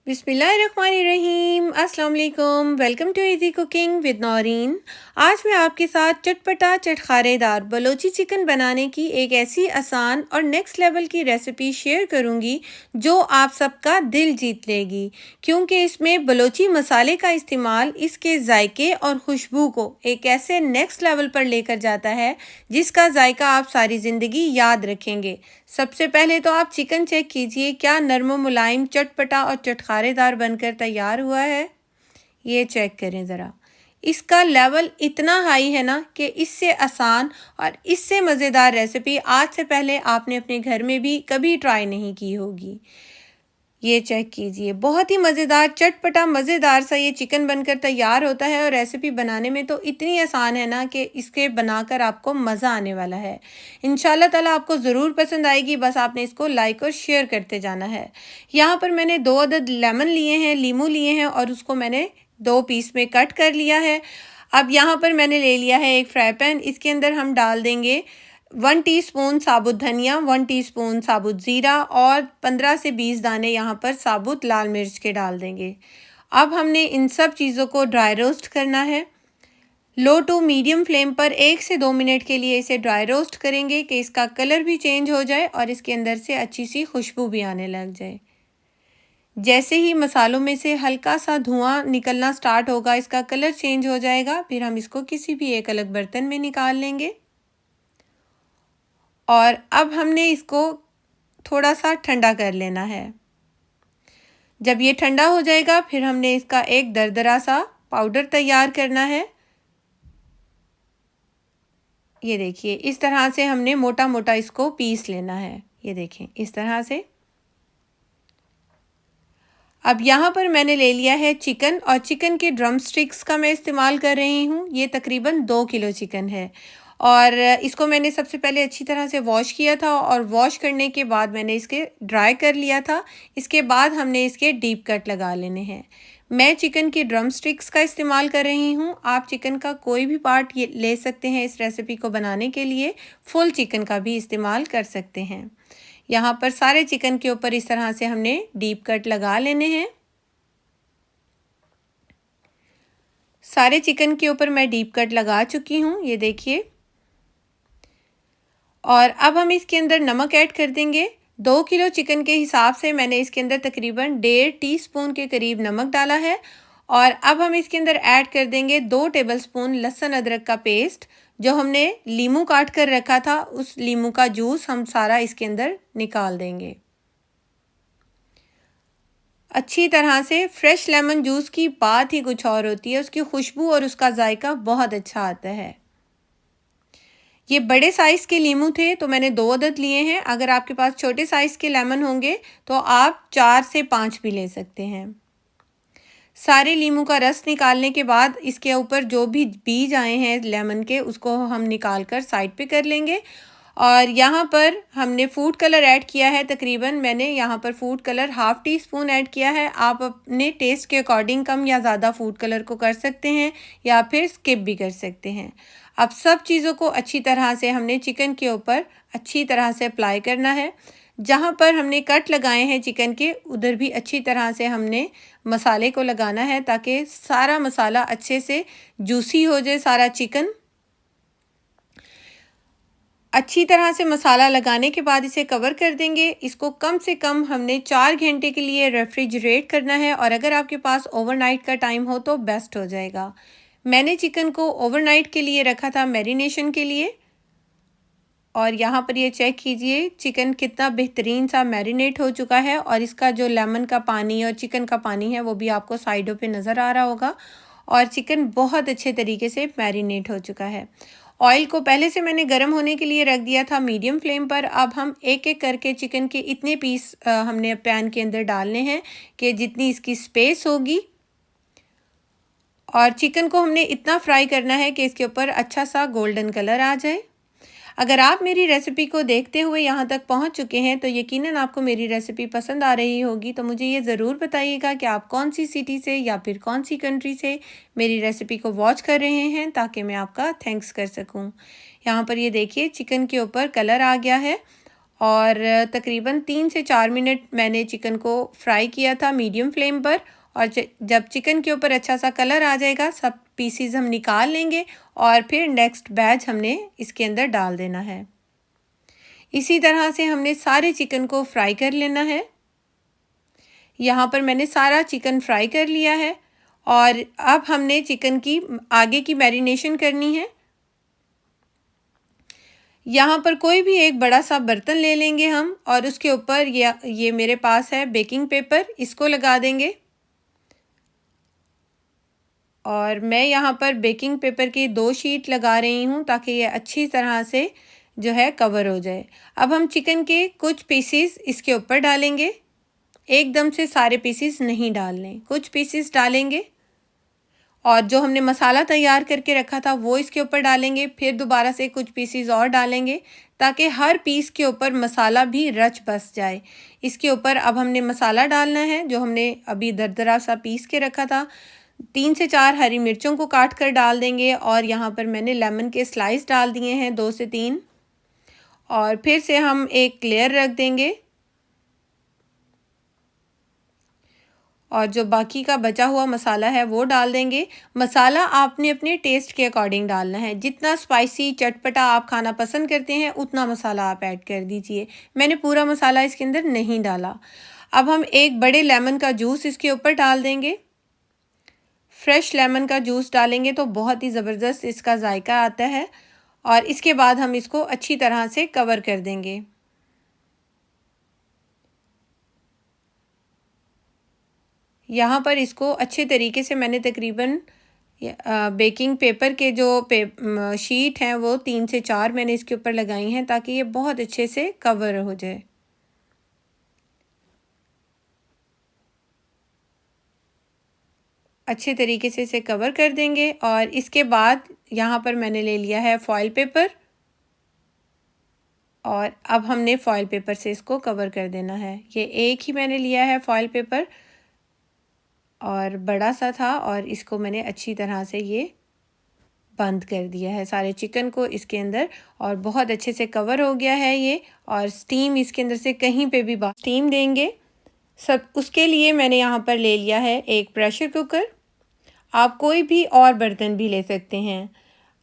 बिस्मिल्लाहिर्रहमानिर्रहीम। अस्सलाम वालेकुम। Welcome to easy cooking with Naureen. आज मैं आपके साथ चटपटा चटखारेदार बलोची चिकन बनाने की एक ऐसी आसान और नेक्स्ट लेवल की रेसिपी शेयर करूंगी जो आप सबका दिल जीत लेगी, क्योंकि इसमें बलोची मसाले का इस्तेमाल इसके जायके और खुशबू को एक ऐसे नेक्स्ट लेवल पर लेकर जाता है जिसका जायका आप सारी ज़िंदगी याद रखेंगे। सबसे पहले तो आप चिकन चेक कीजिए, क्या नरम मुलायम चटपटा और चटखारेदार बनकर तैयार हुआ है। ये चेक करें ज़रा। इसका लेवल इतना हाई है ना कि इससे आसान और इससे मज़ेदार रेसिपी आज से पहले आपने अपने घर में भी कभी ट्राई नहीं की होगी। ये चेक कीजिए, बहुत ही मज़ेदार चटपटा मज़ेदार सा ये चिकन बनकर तैयार होता है और रेसिपी बनाने में तो इतनी आसान है ना कि इसके बनाकर आपको मज़ा आने वाला है। इंशाल्लाह ताला आपको ज़रूर पसंद आएगी, बस आपने इसको लाइक और शेयर करते जाना है। यहाँ पर मैंने 2 अदद लेमन लिए हैं, लीमू लिए हैं और उसको मैंने 2 पीस में कट कर लिया है। अब यहाँ पर मैंने ले लिया है एक फ्राई पैन, इसके अंदर हम डाल देंगे 1 टीस्पून साबुत धनिया, 1 टीस्पून साबुत ज़ीरा और 15 से 20 दाने यहाँ पर साबुत लाल मिर्च के डाल देंगे। अब हमने इन सब चीज़ों को ड्राई रोस्ट करना है। लो टू मीडियम फ्लेम पर 1 से 2 मिनट के लिए इसे ड्राई रोस्ट करेंगे कि इसका कलर भी चेंज हो जाए और इसके अंदर से अच्छी सी खुशबू भी आने लग जाए। जैसे ही मसालों में से हल्का सा धुआं निकलना स्टार्ट होगा, इसका कलर चेंज हो जाएगा, फिर हम इसको किसी भी एक अलग बर्तन में निकाल लेंगे। और अब हमने इसको थोड़ा सा ठंडा कर लेना है। जब ये ठंडा हो जाएगा फिर हमने इसका एक दरदरा सा पाउडर तैयार करना है। ये देखिए, इस तरह से हमने मोटा मोटा इसको पीस लेना है। ये देखें, इस तरह से। अब यहाँ पर मैंने ले लिया है चिकन और चिकन के ड्रम स्टिक्स का मैं इस्तेमाल कर रही हूँ। ये तकरीबन 2 किलो चिकन है और इसको मैंने सबसे पहले अच्छी तरह से वॉश किया था और वॉश करने के बाद मैंने इसके ड्राई कर लिया था। इसके बाद हमने इसके डीप कट लगा लेने हैं। मैं चिकन की ड्रम स्टिक्स का इस्तेमाल कर रही हूँ। आप चिकन का कोई भी पार्ट ये ले सकते हैं इस रेसिपी को बनाने के लिए। फुल चिकन का भी इस्तेमाल कर सकते हैं। यहाँ पर सारे चिकन के ऊपर इस तरह से हमने डीप कट लगा लेने हैं। सारे चिकन के ऊपर मैं डीप कट लगा चुकी हूँ, ये देखिए। और अब हम इसके अंदर नमक ऐड कर देंगे। 2 किलो चिकन के हिसाब से मैंने इसके अंदर तकरीबन 1.5 टीस्पून के करीब नमक डाला है। और अब हम इसके अंदर ऐड कर देंगे 2 टेबलस्पून लहसुन अदरक का पेस्ट। जो हमने लीमू काट कर रखा था, उस लीमू का जूस हम सारा इसके अंदर निकाल देंगे अच्छी तरह से। फ्रेश लेमन जूस की बात ही कुछ और होती है, उसकी खुशबू और उसका जायका बहुत अच्छा आता है। ये बड़े साइज़ के लीमू थे तो मैंने 2 अदद लिए हैं। अगर आपके पास छोटे साइज़ के लेमन होंगे तो आप 4 से 5 भी ले सकते हैं। सारे लीमू का रस निकालने के बाद इसके ऊपर जो भी बीज आए हैं लेमन के, उसको हम निकाल कर साइड पे कर लेंगे। और यहाँ पर हमने फूड कलर ऐड किया है। तकरीबन मैंने यहाँ पर फूड कलर 1/2 टीस्पून ऐड किया है। आप अपने टेस्ट के अकॉर्डिंग कम या ज़्यादा फूड कलर को कर सकते हैं या फिर स्किप भी कर सकते हैं। अब सब चीज़ों को अच्छी तरह से हमने चिकन के ऊपर अच्छी तरह से अप्लाई करना है। जहाँ पर हमने कट लगाए हैं चिकन के, उधर भी अच्छी तरह से हमने मसाले को लगाना है ताकि सारा मसाला अच्छे से जूसी हो जाए। सारा चिकन अच्छी तरह से मसाला लगाने के बाद इसे कवर कर देंगे। इसको कम से कम हमने 4 घंटे के लिए रेफ्रिजरेट करना है और अगर आपके पास ओवरनाइट का टाइम हो तो बेस्ट हो जाएगा। मैंने चिकन को ओवरनाइट के लिए रखा था मैरिनेशन के लिए। और यहाँ पर ये चेक कीजिए चिकन कितना बेहतरीन सा मैरिनेट हो चुका है और इसका जो लेमन का पानी और चिकन का पानी है वो भी आपको साइडों पे नज़र आ रहा होगा और चिकन बहुत अच्छे तरीके से मैरिनेट हो चुका है। ऑयल को पहले से मैंने गर्म होने के लिए रख दिया था मीडियम फ्लेम पर। अब हम एक एक करके चिकन के इतने पीस हमने पैन के अंदर डालने हैं कि जितनी इसकी स्पेस होगी। और चिकन को हमने इतना फ्राई करना है कि इसके ऊपर अच्छा सा गोल्डन कलर आ जाए। अगर आप मेरी रेसिपी को देखते हुए यहाँ तक पहुँच चुके हैं तो यकीनन आपको मेरी रेसिपी पसंद आ रही होगी। तो मुझे ये ज़रूर बताइएगा कि आप कौन सी सिटी से या फिर कौन सी कंट्री से मेरी रेसिपी को वॉच कर रहे हैं, ताकि मैं आपका थैंक्स कर सकूँ। यहाँ पर ये देखिए चिकन के ऊपर कलर आ गया है और तकरीबन 3 से 4 मिनट मैंने चिकन को फ्राई किया था मीडियम फ्लेम पर। और जब चिकन के ऊपर अच्छा सा कलर आ जाएगा, सब पीसीज हम निकाल लेंगे और फिर नेक्स्ट बैच हमने इसके अंदर डाल देना है। इसी तरह से हमने सारे चिकन को फ्राई कर लेना है। यहाँ पर मैंने सारा चिकन फ्राई कर लिया है और अब हमने चिकन की आगे की मैरिनेशन करनी है। यहाँ पर कोई भी एक बड़ा सा बर्तन ले लेंगे हम और उसके ऊपर ये मेरे पास है बेकिंग पेपर, इसको लगा देंगे। और मैं यहाँ पर बेकिंग पेपर की 2 शीट लगा रही हूँ ताकि ये अच्छी तरह से जो है कवर हो जाए। अब हम चिकन के कुछ पीसीस इसके ऊपर डालेंगे, एकदम से सारे पीसीस नहीं डालने, कुछ पीसीस डालेंगे। और जो हमने मसाला तैयार करके रखा था वो इसके ऊपर डालेंगे, फिर दोबारा से कुछ पीसीस और डालेंगे ताकि हर पीस के ऊपर मसाला भी रच बस जाए। इसके ऊपर अब हमने मसाला डालना है जो हमने अभी दरदरा सा पीस के रखा था। 3 से 4 हरी मिर्चों को काट कर डाल देंगे और यहाँ पर मैंने लेमन के स्लाइस डाल दिए हैं 2 से 3। और फिर से हम एक लेयर रख देंगे और जो बाकी का बचा हुआ मसाला है वो डाल देंगे। मसाला आपने अपने टेस्ट के अकॉर्डिंग डालना है, जितना स्पाइसी चटपटा आप खाना पसंद करते हैं उतना मसाला आप ऐड कर दीजिए। मैंने पूरा मसाला इसके अंदर नहीं डाला। अब हम एक बड़े लेमन का जूस इसके ऊपर डाल देंगे। फ्रेश लेमन का जूस डालेंगे तो बहुत ही ज़बरदस्त इसका जायका आता है। और इसके बाद हम इसको अच्छी तरह से कवर कर देंगे। यहाँ पर इसको अच्छे तरीके से मैंने तकरीबन बेकिंग पेपर के जो शीट हैं वो 3 से 4 मैंने इसके ऊपर लगाई हैं ताकि ये बहुत अच्छे से कवर हो जाए। अच्छे तरीके से इसे कवर कर देंगे और इसके बाद यहाँ पर मैंने ले लिया है फॉइल पेपर और अब हमने फॉइल पेपर से इसको कवर कर देना है। ये एक ही मैंने लिया है फॉइल पेपर और बड़ा सा था और इसको मैंने अच्छी तरह से ये बंद कर दिया है सारे चिकन को इसके अंदर और बहुत अच्छे से कवर हो गया है ये। और स्टीम इसके अंदर से कहीं पे भी स्टीम देंगे सब। उसके लिए मैंने यहाँ पर ले लिया है एक प्रेशर कुकर। आप कोई भी और बर्तन भी ले सकते हैं।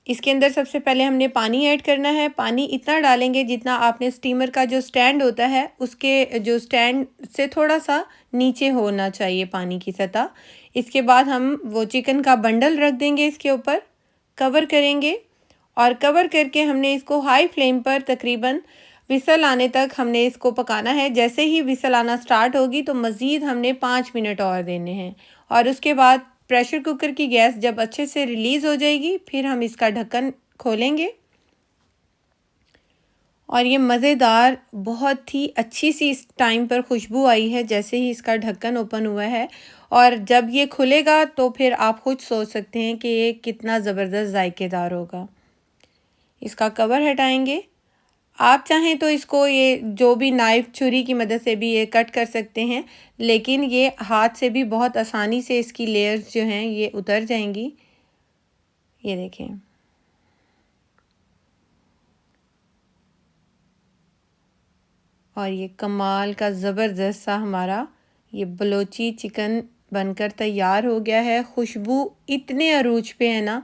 इसके अंदर सबसे पहले हमने पानी ऐड करना है। पानी इतना डालेंगे जितना आपने स्टीमर का जो स्टैंड होता है उसके जो स्टैंड से थोड़ा सा नीचे होना चाहिए पानी की सतह। इसके बाद हम वो चिकन का बंडल रख देंगे इसके ऊपर, कवर करेंगे और कवर करके हमने इसको हाई फ्लेम पर तकरीबन विसल आने तक हमने इसको पकाना है। जैसे ही विसल आना स्टार्ट होगी तो मज़ीद हमने 5 मिनट और देने हैं और उसके बाद प्रेशर कुकर की गैस जब अच्छे से रिलीज़ हो जाएगी फिर हम इसका ढक्कन खोलेंगे और ये मज़ेदार बहुत ही अच्छी सी इस टाइम पर खुशबू आई है जैसे ही इसका ढक्कन ओपन हुआ है। और जब ये खुलेगा तो फिर आप खुद सोच सकते हैं कि ये कितना ज़बरदस्त जायकेदार होगा। इसका कवर हटाएंगे। आप चाहें तो इसको ये जो भी नाइफ़ छुरी की मदद से भी ये कट कर सकते हैं, लेकिन ये हाथ से भी बहुत आसानी से इसकी लेयर्स जो हैं ये उतर जाएंगी। ये देखें, और ये कमाल का ज़बरदस्त सा हमारा ये बलोची चिकन बनकर तैयार हो गया है। खुशबू इतने अरूज पे है ना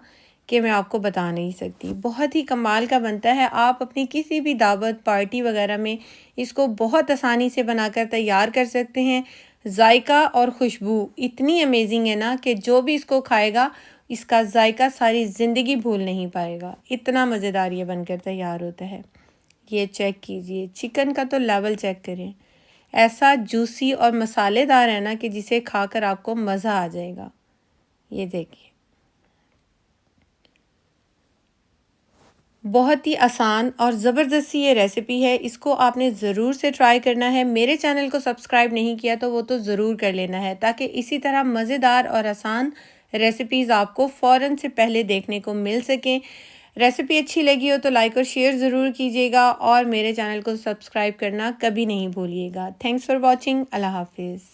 कि मैं आपको बता नहीं सकती। बहुत ही कमाल का बनता है। आप अपनी किसी भी दावत पार्टी वगैरह में इसको बहुत आसानी से बनाकर तैयार कर सकते हैं। जायका और खुशबू इतनी अमेजिंग है ना कि जो भी इसको खाएगा इसका जायका सारी ज़िंदगी भूल नहीं पाएगा। इतना मज़ेदार ये बनकर तैयार होता है। ये चेक कीजिए, चिकन का तो लेवल चेक करें, ऐसा जूसी और मसालेदार है ना कि जिसे खाकर आपको मज़ा आ जाएगा। ये देखिए, बहुत ही आसान और ज़बरदस्त सी ये रेसिपी है। इसको आपने ज़रूर से ट्राई करना है। मेरे चैनल को सब्सक्राइब नहीं किया तो वो तो ज़रूर कर लेना है ताकि इसी तरह मज़ेदार और आसान रेसिपीज़ आपको फ़ौरन से पहले देखने को मिल सकें। रेसिपी अच्छी लगी हो तो लाइक और शेयर ज़रूर कीजिएगा और मेरे चैनल को सब्सक्राइब करना कभी नहीं भूलिएगा। Thanks for watching. अल्लाह हाफिज़।